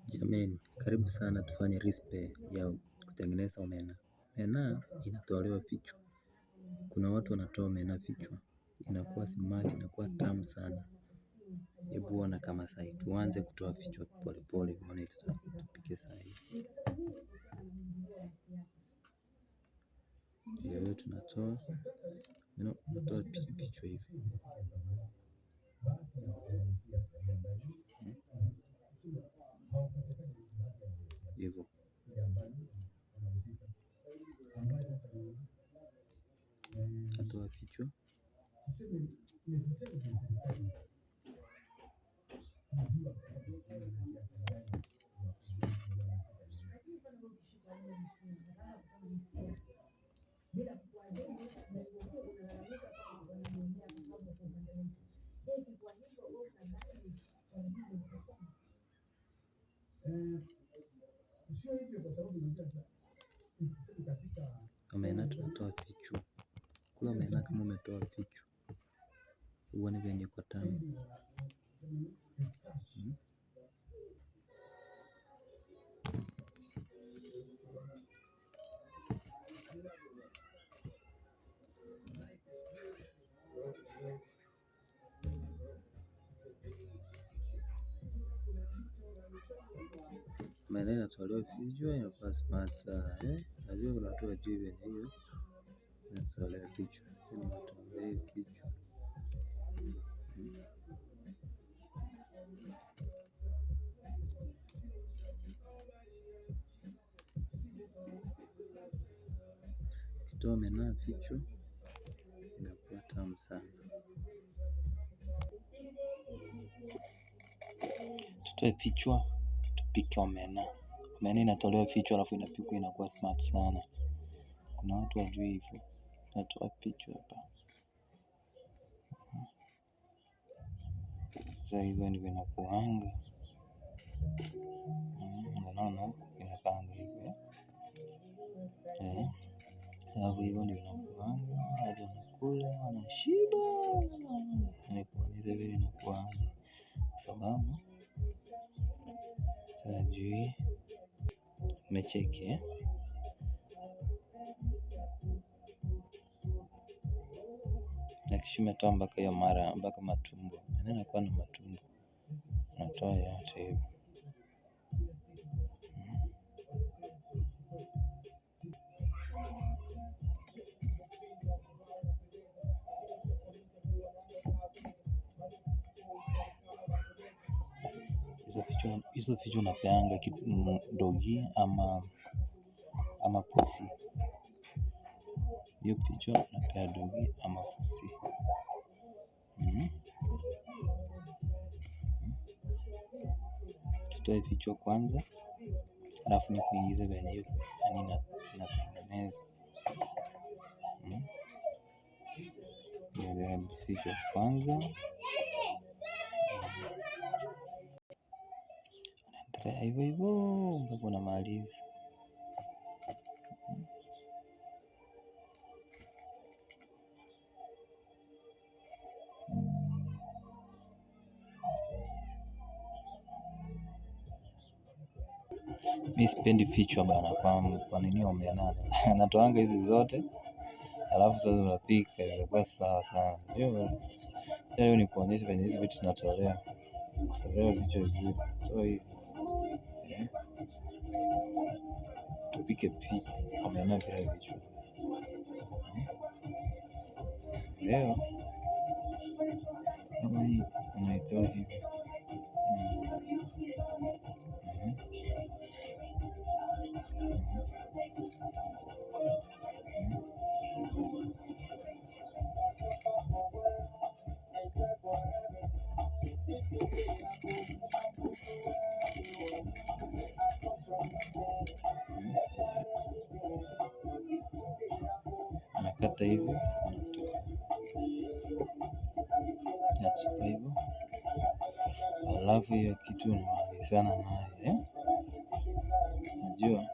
Jameni, karibu sana tufanye recipe ya kutengeneza omena. Omena inatolewa kichwa. Kuna watu wanatoa omena kichwa. Inakuwa smart, inakuwa tamu sana. Hebu ona kama sahi. Tuanze kutoa kichwa pole pole, maana tupike sahi. Leo tunatoa kichwa hivi. Hivyo. Natoa kichwa. Omena tunatoa kichwa. Kula omena kama umetoa kichwa. Uone venye iko tamu. Omena inatolewa kichwa, inakuwa smart sana. Najua kuna watu hawajui venye hiyo inatolewa kichwa. Inatolewa kichwa. Ukitoa omena kichwa inakuwa tamu sana. Tutoe kichwa tupike omena. Omena inatolewa kichwa alafu inapikwa inakuwa smart sana. Kuna watu hawajui hivyo. Natoa kichwa hapa. Sasa hivyo ndivyo inakuanga. Unaona inakaanga hivyo. Alafu hivyo ndivyo inakuanga. Watu wanakula wanashiba. Nikuonyeshe vile inakuanga. Sababu hajui umecheki na kisha umetoa mpaka hiyo mara mpaka matumbo. Omena inakuwa na matumbo. Unatoa yote hivyo. Hizo vichwa unapeanga dogi ama pusi. Hiyo kichwa unapea dogi ama pusi. Tutoe kichwa kwanza. Alafu nikuingize venye hiyo inatengenezwa. Kichwa kwanza. Unaendelea hivyo hivyo mpaka unamaliza. Mimi sipendi kichwa bana, kwa nini omena? Natoanga hizi zote. Alafu sasa unapika inakuwa sawa sana. Leo nikuonyeshe venye hizi vitu zinatolewa. Tolewa vichwa vizuri. Toa hii. Tupike omena bila vichwa. Leo kama hii unaitoa hivi. Nakata hivi. Nachukua hivyo. Alafu hiyo kitu unamalizana nayo. Najua.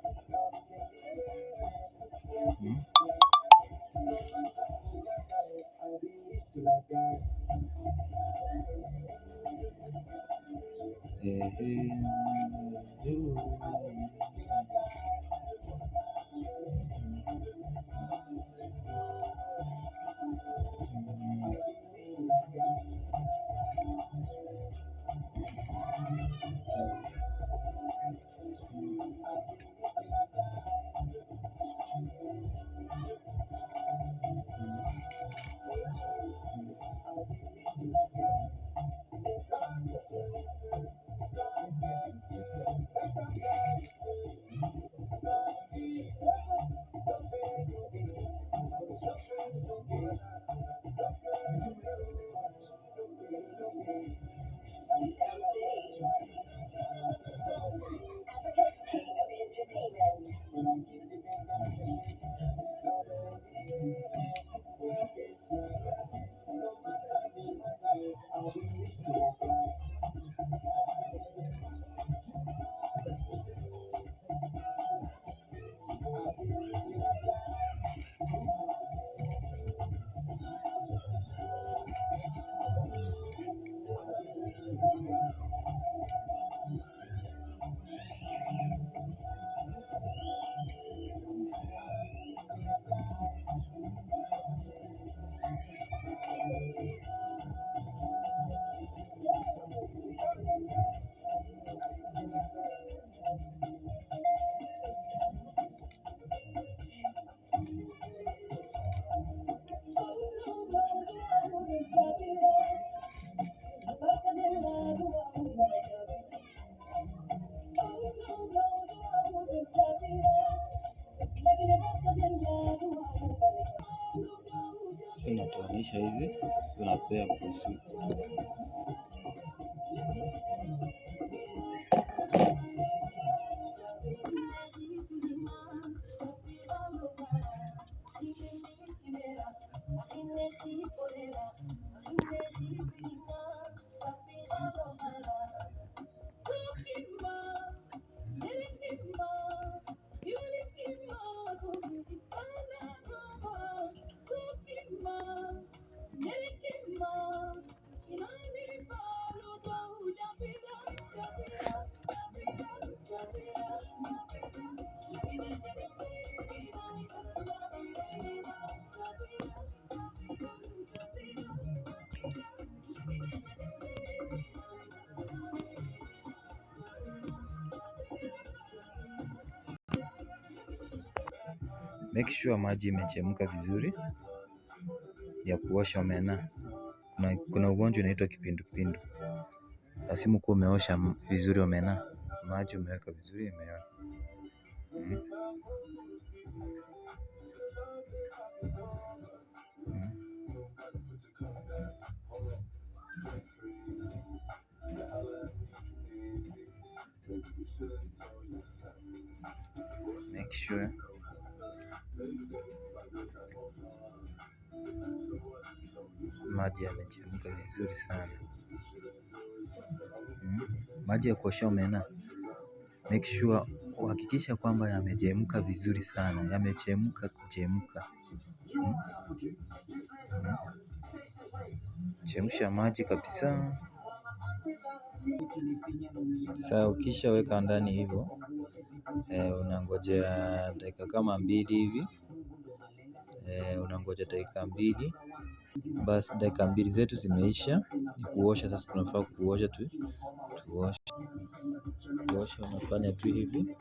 unaunganisha hivi, unapea kusu. Make sure maji imechemka vizuri ya kuosha omena. Kuna ugonjwa unaitwa kipindupindu. Lazima kuwa umeosha vizuri omena. Maji umeweka vizuri imeosha. Make sure maji yamechemka vizuri sana. Maji ya kuosha omena, make sure uhakikisha kwamba yamechemka vizuri sana, yamechemka kuchemka. Chemsha maji kabisa. Sasa ukishaweka ndani hivyo, unangojea dakika kama 2 hivi. Unangoja dakika 2. Basi dakika 2 zetu zimeisha. Ni kuosha sasa, tunafaa kuosha kuosha unafanya tu hivi.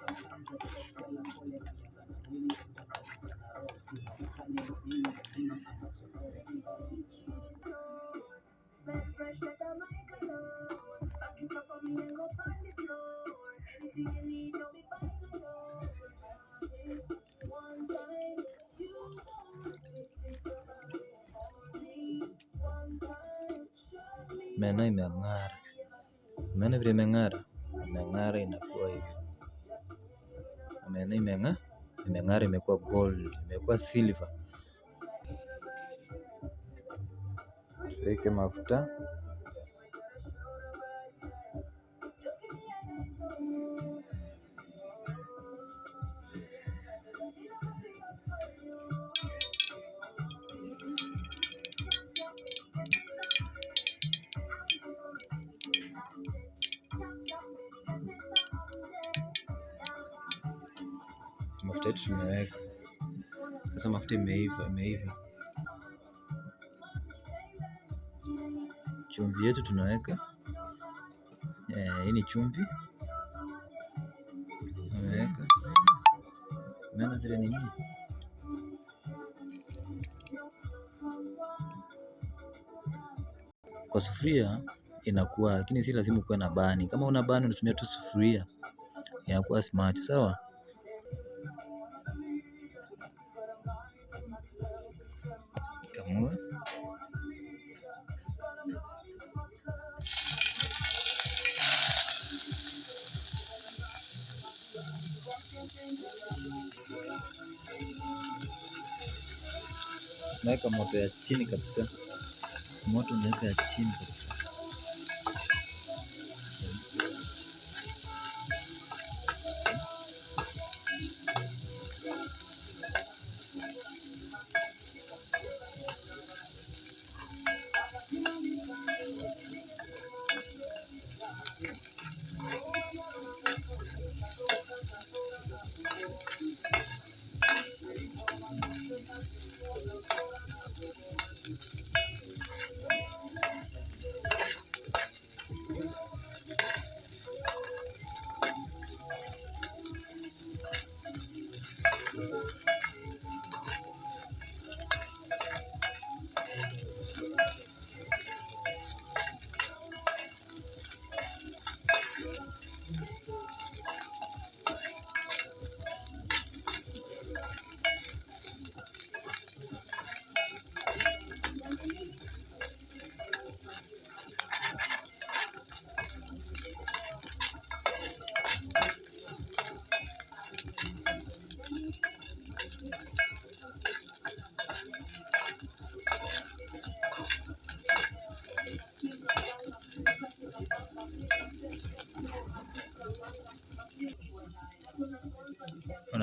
Omena imeng'ara. Umeona vile imeng'ara? Imeng'ara inakuwa hivi. Omena imeng'ara, imekuwa gold, imekuwa silver. Tuweke mafuta. Mafuta yetu tumeweka. Sasa mafuta imeiva. Chumvi yetu tunaweka. Hii ni chumvi. Tunaweka. Umeona vile ni nini? Kwa sufuria inakuwa, lakini si lazima kuwe na bani. Kama una bani unatumia tu sufuria, inakuwa smart, sawa? Kamua. Naweka moto ya chini kabisa. Moto unaweka ya chini kabisa.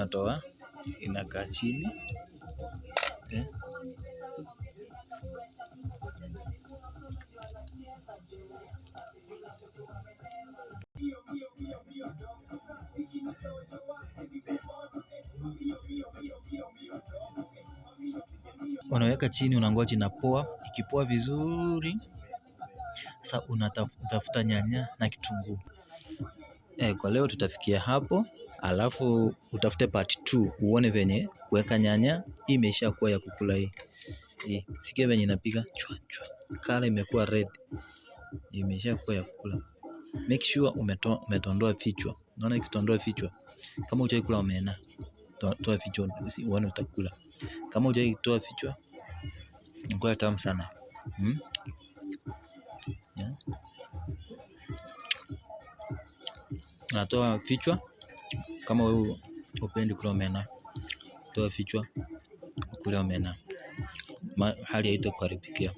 unatoa, inakaa chini. Unaweka chini, unangoja inapoa. Ikipoa vizuri, sasa unatafuta nyanya na kitunguu. Kwa leo tutafikia hapo, alafu utafute part 2 uone venye kuweka nyanya. Hii imeshakuwa ya kukula hii. Sikia venye inapiga chwa chwa. Kala imekuwa red. Imeshakuwa ya kukula. Make sure umetondoa vichwa. Unaona ikitondoa vichwa. Kama hujai kula omena, toa vichwa uone utakula. Kama hujai toa vichwa, inakuwa tamu sana. Natoa vichwa. Kama wewe hupendi kula omena, toa vichwa ukule omena. Hali haitakuharibikia.